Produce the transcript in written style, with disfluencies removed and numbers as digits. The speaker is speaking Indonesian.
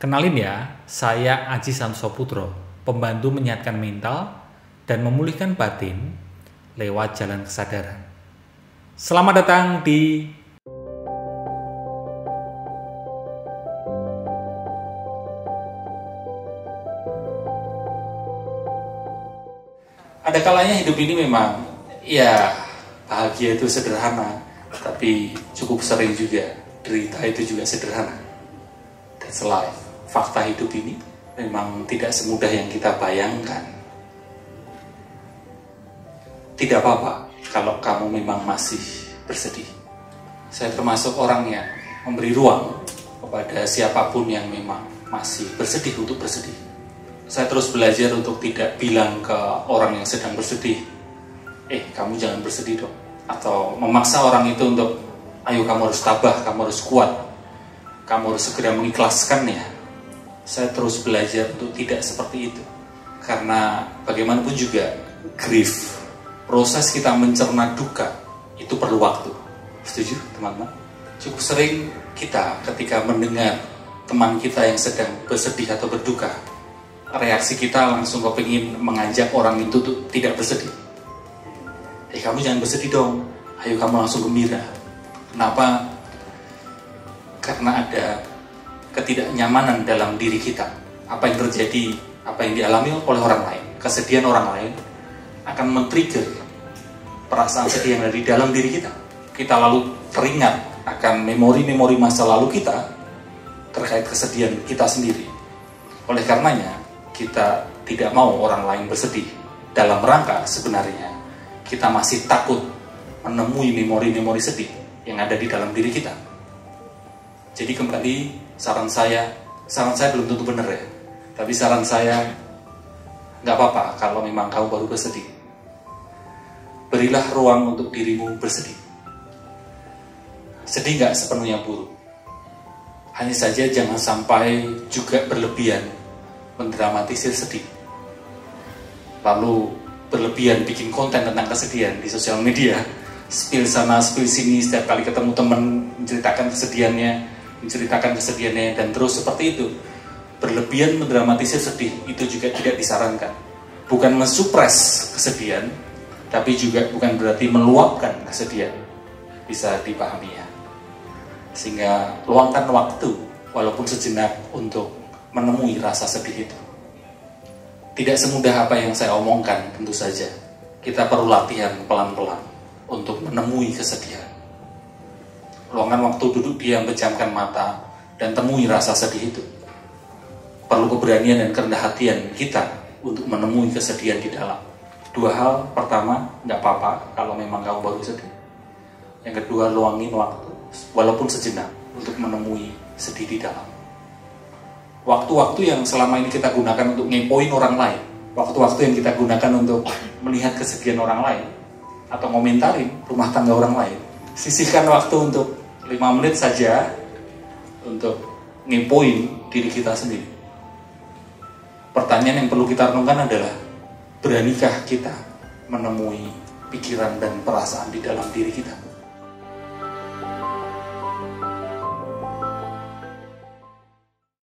Kenalin ya, saya Aji Sansoputro, pembantu menyehatkan mental dan memulihkan batin lewat jalan kesadaran. Selamat datang di Ada kalanya hidup ini memang, ya bahagia itu sederhana, tapi cukup sering juga derita itu juga sederhana. That's life. Fakta hidup ini memang tidak semudah yang kita bayangkan. Tidak apa-apa kalau kamu memang masih bersedih. Saya termasuk orang yang memberi ruang kepada siapapun yang memang masih bersedih untuk bersedih. Saya terus belajar untuk tidak bilang ke orang yang sedang bersedih, kamu jangan bersedih dong. Atau memaksa orang itu untuk, ayo kamu harus tabah, kamu harus kuat, kamu harus segera mengikhlaskannya. Saya terus belajar untuk tidak seperti itu. Karena bagaimanapun juga, grief, proses kita mencerna duka, itu perlu waktu. Setuju teman-teman? Cukup sering kita ketika mendengar teman kita yang sedang bersedih atau berduka, reaksi kita langsung kepingin mengajak orang itu untuk tidak bersedih. Kamu jangan bersedih dong, ayo kamu langsung gembira. Kenapa? Karena ada ketidaknyamanan dalam diri kita. Apa yang terjadi, apa yang dialami oleh orang lain, kesedihan orang lain akan men-trigger perasaan sedih yang ada di dalam diri kita. Kita lalu teringat akan memori-memori masa lalu kita terkait kesedihan kita sendiri. Oleh karenanya, kita tidak mau orang lain bersedih. Dalam rangka sebenarnya kita masih takut menemui memori-memori sedih yang ada di dalam diri kita. Jadi kembali, saran saya belum tentu benar ya, tapi saran saya, nggak apa-apa kalau memang kamu baru bersedih. Berilah ruang untuk dirimu bersedih. Sedih nggak sepenuhnya buruk. Hanya saja jangan sampai juga berlebihan mendramatisir sedih. Lalu berlebihan bikin konten tentang kesedihan di sosial media, spill sana, spill sini, setiap kali ketemu teman menceritakan kesedihannya, dan terus seperti itu. Berlebihan mendramatisir sedih itu juga tidak disarankan. Bukan mensupres kesedihan, tapi juga bukan berarti meluapkan kesedihan. Bisa dipahami ya. Sehingga luangkan waktu walaupun sejenak untuk menemui rasa sedih itu. Tidak semudah apa yang saya omongkan, tentu saja. Kita perlu latihan pelan-pelan untuk menemui kesedihan. Luangkan waktu, duduk diam, pejamkan mata, dan temui rasa sedih itu. Perlu keberanian dan kerendah hatian kita untuk menemui kesedihan di dalam. Dua hal, pertama, nggak apa-apa kalau memang kamu baru sedih. Yang kedua, luangin waktu, walaupun sejenak, untuk menemui sedih di dalam. Waktu-waktu yang selama ini kita gunakan untuk ngepoin orang lain, waktu-waktu yang kita gunakan untuk melihat kesedihan orang lain, atau ngomentarin rumah tangga orang lain, sisihkan waktu untuk 5 menit saja untuk ngepoin diri kita sendiri. Pertanyaan yang perlu kita renungkan adalah, beranikah kita menemui pikiran dan perasaan di dalam diri kita?